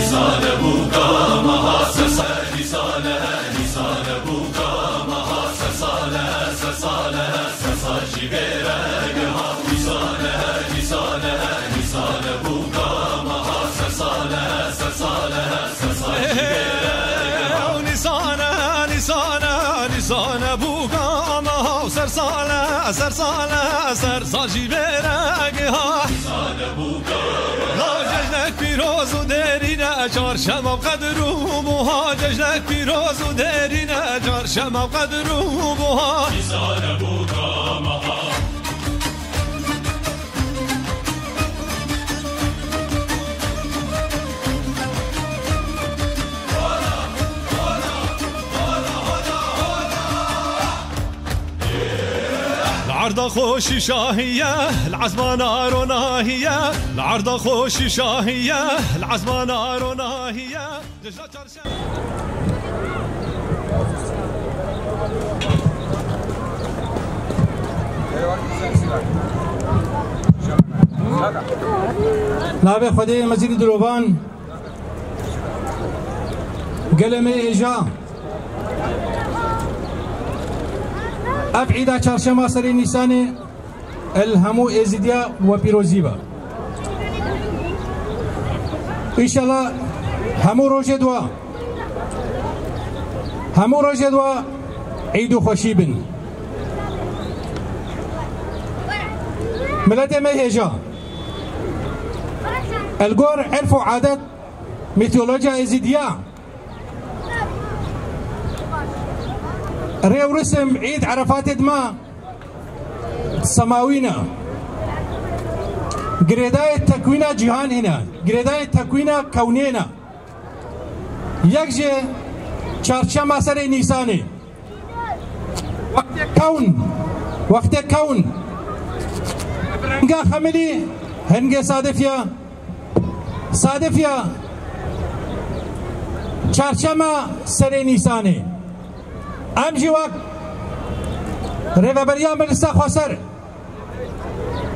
لسان بوكا مهاسس لسان بوكا مهاسس سسا جبرها لسان بوكا مهاسس سسا جبرها لسان بوكا مهاسس سرسال جبرها لسان بوكا پیروز و درینه چهارشنبه قدر و بوها جشنک پیروز و درینه چهارشنبه قدر و بوها لسان بوکا مها العرض خوشي شاهية العزمة نار ناهية العرض خوشي شاهية العزمة نار ناهية نابي خدي مزيد دروبان قلمي إجا أبعد چهارشنبه سری نیسان الهمو ازدیا و پیروزیبا انشالله همو روز دوا عيد خوشی بن ملت مهجا الجور عرفوا عادات ميثولوجيا ازديا ريو رسم عيد عرفات دما سماوينا قريداية تكوينة جهان هنا قريداية تكوينة كونينا يكجي چهارشنبه سر نيساني وقت كون هنگا خملي هنگا صادفيا چهارشنبه سر نيساني امجي وقت ريفابريا ملسا خسر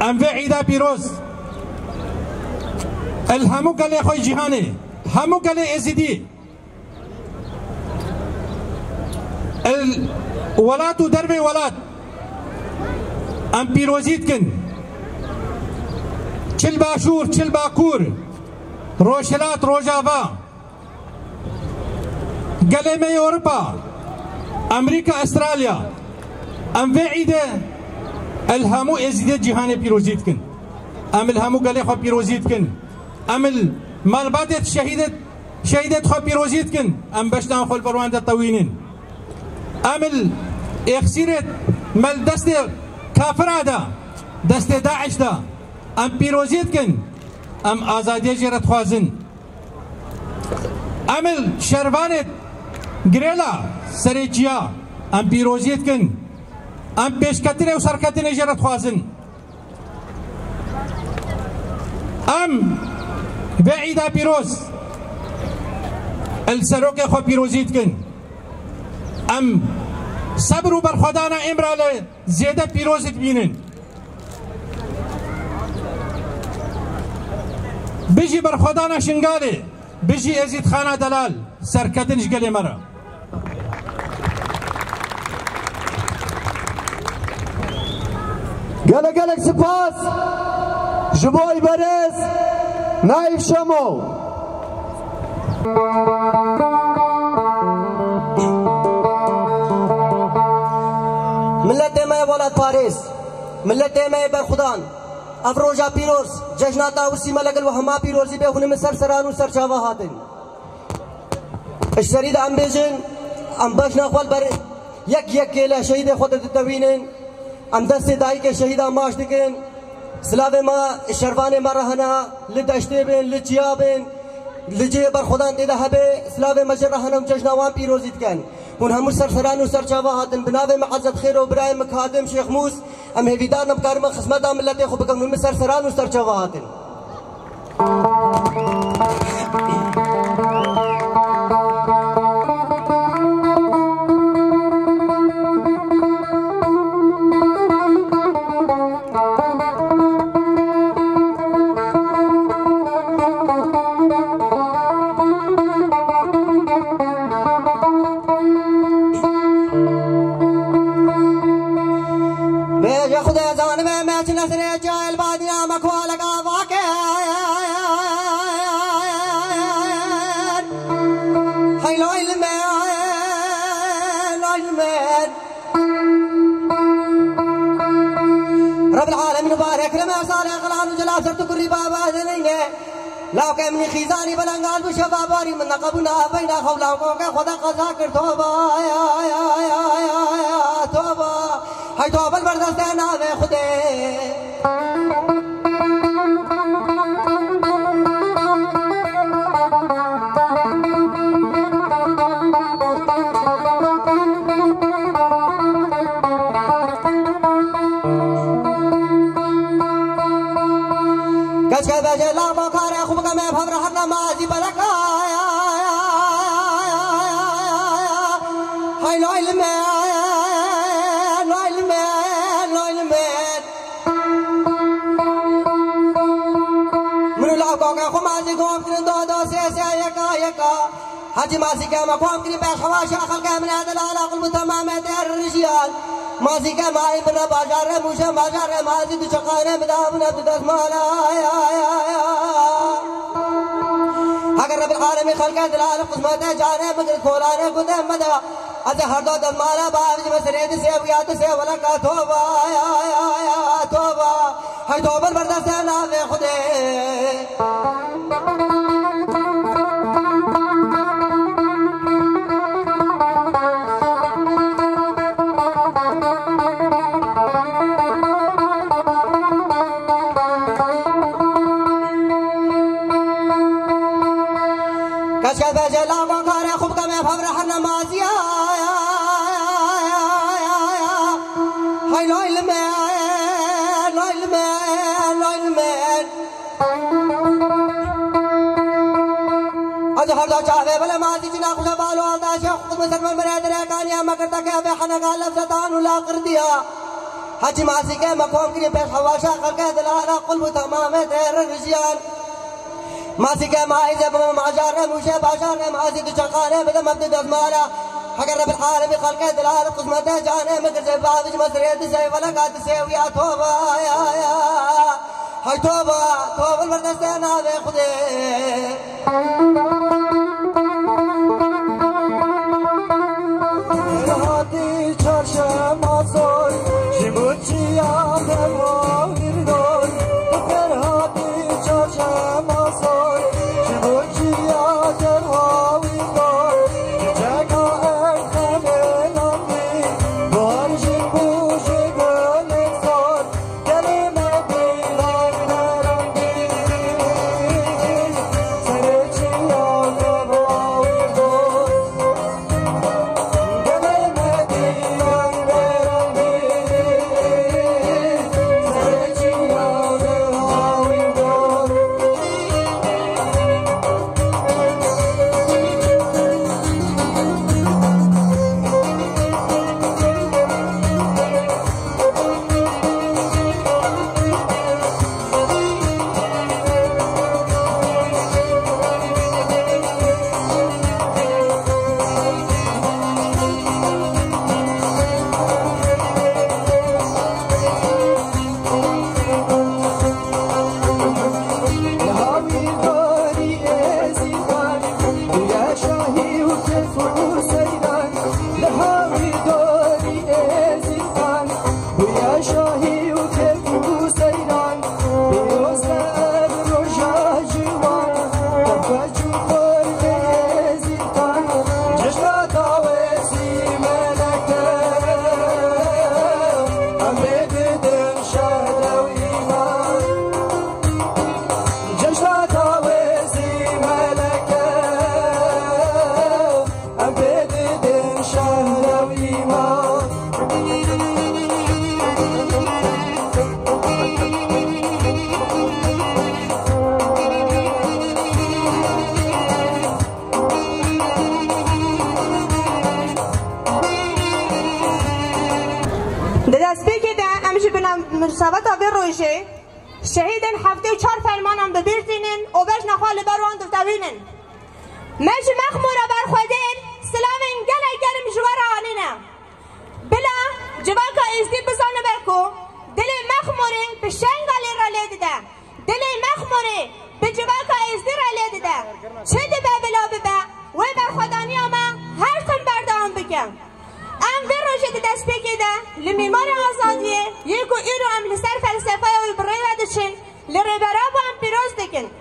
ام في عيدا بيروز الهمو قال خوي جهاني همو قال ازدي الولات ودربي ولات ام بيروزيت كن چل باشور چل باكور روشلات روجافا قال اوروبا امريكا استراليا ام في عيده الهمو ازدي جهاني بيروزيت كن ام الهمو قال خو بيروزيت كن ام المالبات شهيدت خو بيروزيت كن ام بشتان خو البروان الطوينين ام اخسيرت مال دست كافر هذا دست داعش دا ام بيروزيت كن ام ازادي جرت خوازن ام شربانت گریلا سریچیا ام پیروزیت کن ام پیشکتنه و سرکتنه جرت خوازن ام بعیدا پیروز السروک خو پیروزیت کن ام صبر و برخودانا امراله زیاده پیروزیت بینن بيجي برخودانا شنگاله بيجي ازيد خانه دلال سرکتنش گلی مرا گلک سپاس جبوی برز نایف شمو ملت ما ولد پاریس ملت ما برخدان افروجا پیروز جشناتا وسی ملگل و هما پیروزی به هنم سرسران و سرچاوا هاتن الشريد ام بيجن ام باش ناخذ بر يك كيلا شهيد خود التوينين ام دست دايك شهيد ماش دكن سلاوه ما شرفان ما رهنا لدشتبن لجيابن لجي بر خدان دي هبه سلاوه مجر رهنا جشنوان پیروزیت کن هون هم سرسران و سرچاوا هاتن بناوه معزت خير و ابراهيم مخادم شيخ موس ام هویدان ام کارم خدمت ملت خو بكم سرسران و سرچاوا هاتن نسر جاهل بادنا مكوالك آفاكر هاي لو المين رب العالمين بارك لما صالح غلان وجلال سرت كل بابا ذنينه لاو کے منی خیزانی بلنگال بشبا باری من نقبنا بینا خولاو کے خدا قضا کر توبہ توبہ ہے توبہ البردست ناوے خدے کچھ کے بیجے لابو کھارے خوب کا میں بھور ہر نمازی برکا ہائی لو علمین منو لابو کے خمازی گوم کرن دو سے یکا حجی مازی کے مقوم کرن پیش خواشا خلق من عدل قلب تمام تیر رجیال مازی کے مائی بر بازار موشا بازار مازی تو چقانے بدابن عبد دسمالا اگر رب العالمین خلق دلال قسمت جانے مگر کھولانے کو دے مدہ از ہر دو دسمالا باوج مسرید سے ویات سے ولکا توبہ توبہ ہے توبہ بردست ناوے خدے کشکل بیجے لاغو کھارے خوب کا میں بھور ہر نمازی ہائی لو علمین از ہر دو چاہوے بلے مازی جنا خوشا بالو آتا شیخ خود مسلمان بنے درے کانیا مکرتا کہ ابے حنگا لفظتان اللہ کر دیا حجی مازی کے مقوم کی پیش خواشا خلق دلالا قلب تمام تیر رجیان مازی کے مائی زب معجار موشے باشار مازی تو چقانے بدم عبد دزمالا اگر رب العالمین خلق دلال قسمت جانے مگر سے باوج مسرید سے ولقات سے ویا توبہ ہائی توبہ البردست ناوے خدے راتی چرشم آزار شموچی آدم ویردار راتی چرشم آزار شموچی آدم ویردار جگا ارخم نامی بارشی بوشی گلزار گلیم دیلان نرنگی سرچی آدم ویردار مرسابت آبی روشه شهیدن هفته و 4 فرمانم ببیرتینن و بش نخوال بروان دفتوینن مش مخمورة برخودین سلامین گله گلم جوار آنینه بلا جواکا ازدی بزانه برکو دل مخمورین به ام وی روژه دست بگیده لمیمار آزادیه یکو ایرو ام لسر فلسفه و بریوه دشن لربرا با ام پیروز دکن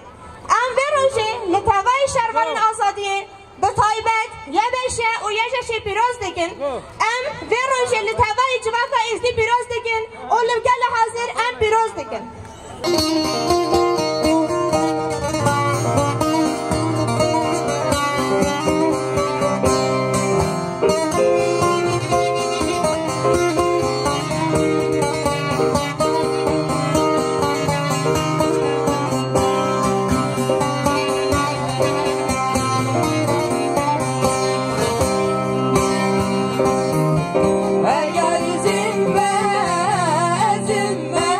ام وی روژه لتوای شروان آزادیه به تایبت یه بشه و یه جشه پیروز دکن ام وی روژه لتوای جواکا ازدی پیروز دکن و لمگل حاضر ام پیروز دکن Zimbe, zimbe,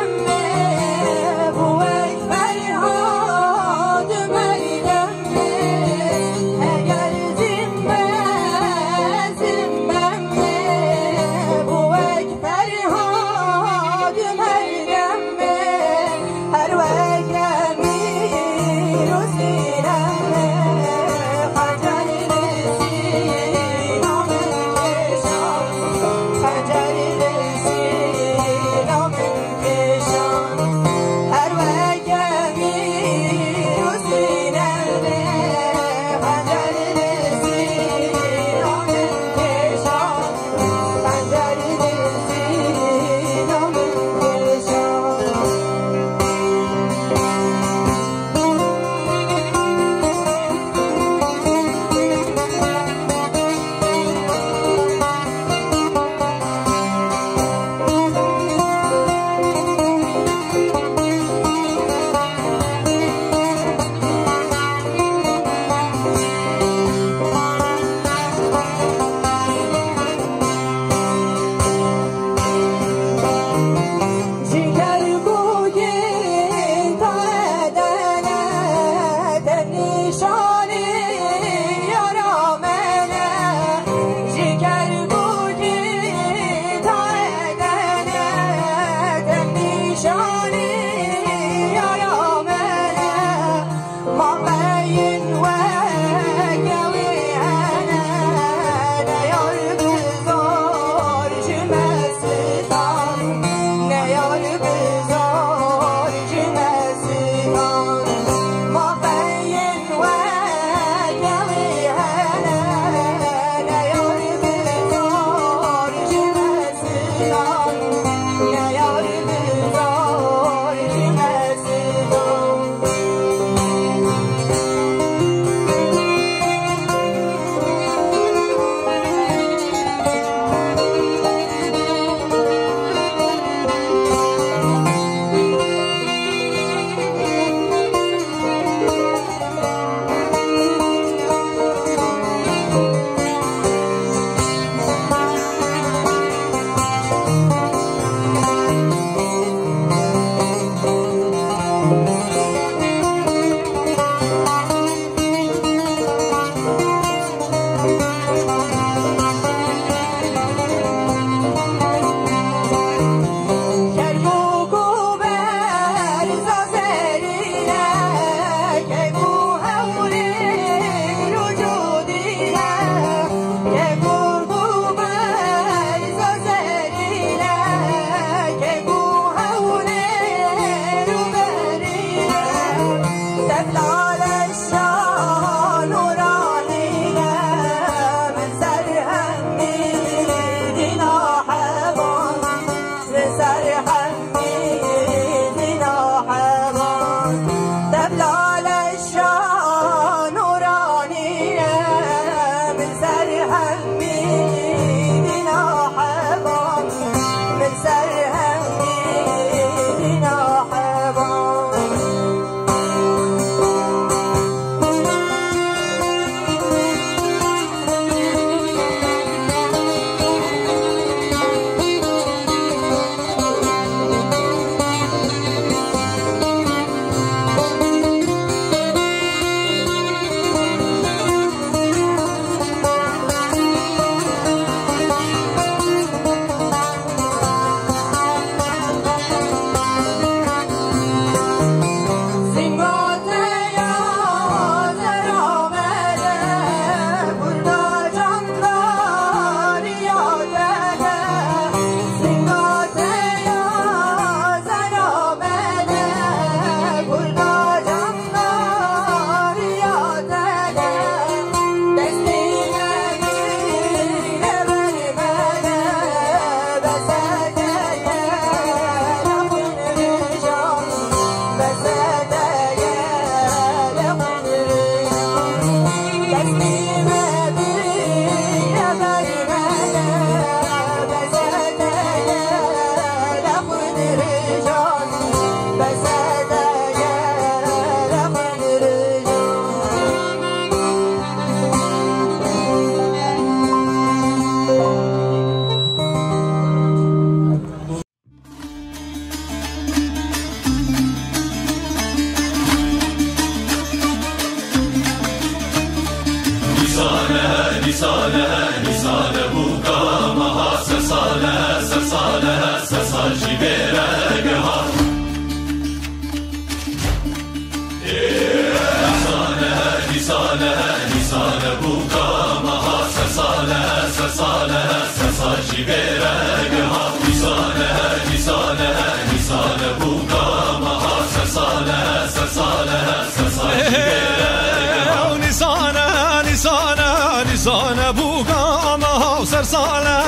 نسانه بوگامه و سرساله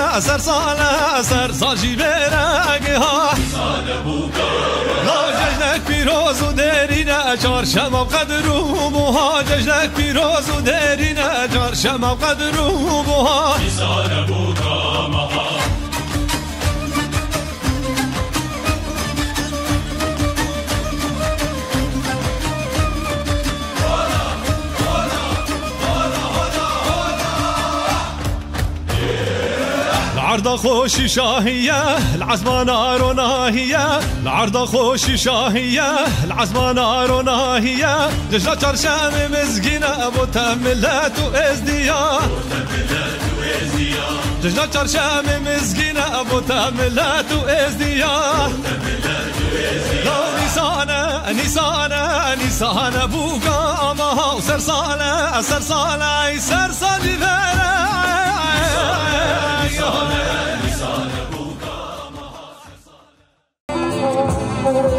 جیبرگه ها نسانه بوگامه لا جشنک پیروز و درینه چهارشنبه قدر و بوها جشنک پیروز و درینه چهارشنبه قدر و بوها نسانه بوگامه العرض خوشي شاهية العزمة نار ناهية العرض خوشي شاهية العزمة نار ناهية جشنا چرشم مزگینه ابو تملت و ازدیا جشنا چرشم مزگینه ابو تملت و ازدیا نسانه بوگامه و سرساله بره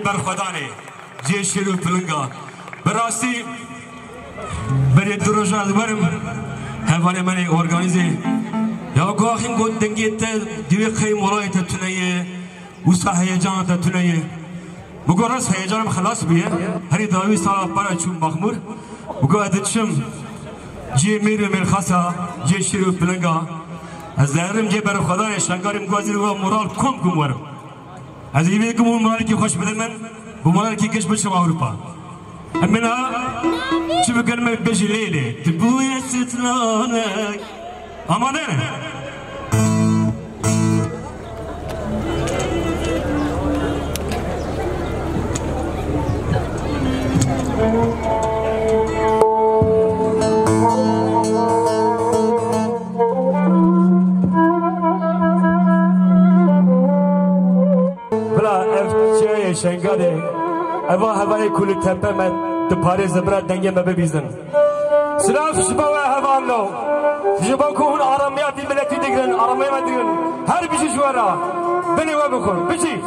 برخدانه جه شروع پلنگا براستی برای دو روز برم هفته من ارگانیزه یا گاهی گود دنگیت دیوی خیلی مرایت تونیه وسا هیجان تونیه مگرس هیجانم خلاص بیه هری داوی سال برای چون مخمور مگو ادچم جه میره مرخصا جه شروع پلنگا از دارم جه برخدانه شنگارم گازیر و مرال کم ورم از این میگم اون مالی که خوش بدن من و مالی که کش بچم اروپا امنا چه بکنم بجی لیله تبوی سترانک آماده شنگاده اوا هوای کل تپه من تو پاره زبرات دنگه ما ببیزن سلاف شبا و هوان لو شبا که اون آرامیاتی ملتی دیگرن آرامی ما دیگرن هر بیشی شوارا بنی و بکن بیشی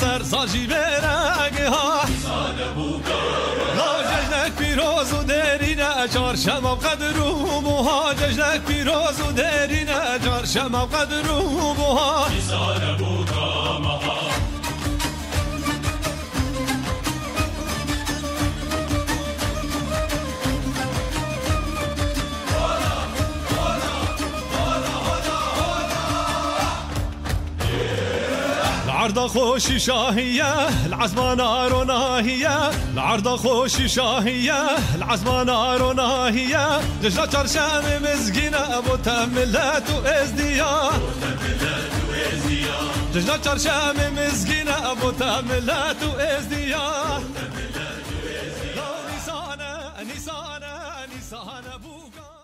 سرسال جیبرگه ها لا جشنک پیروز و درینه چهارشنبه قدر و بوها جشنک پیروز و درینه چهارشنبه قدر و بوها العرضة خوشي شاهية العزمة نار وناهية العرضة خوشي شاهية العزمة نار وناهية جشنا چرشم مزگینه ابو تملت و ازدیا جشنا چرشم مزگینه ابو تملت و ازدیا نيسانه نيسانه نيسانه بوكا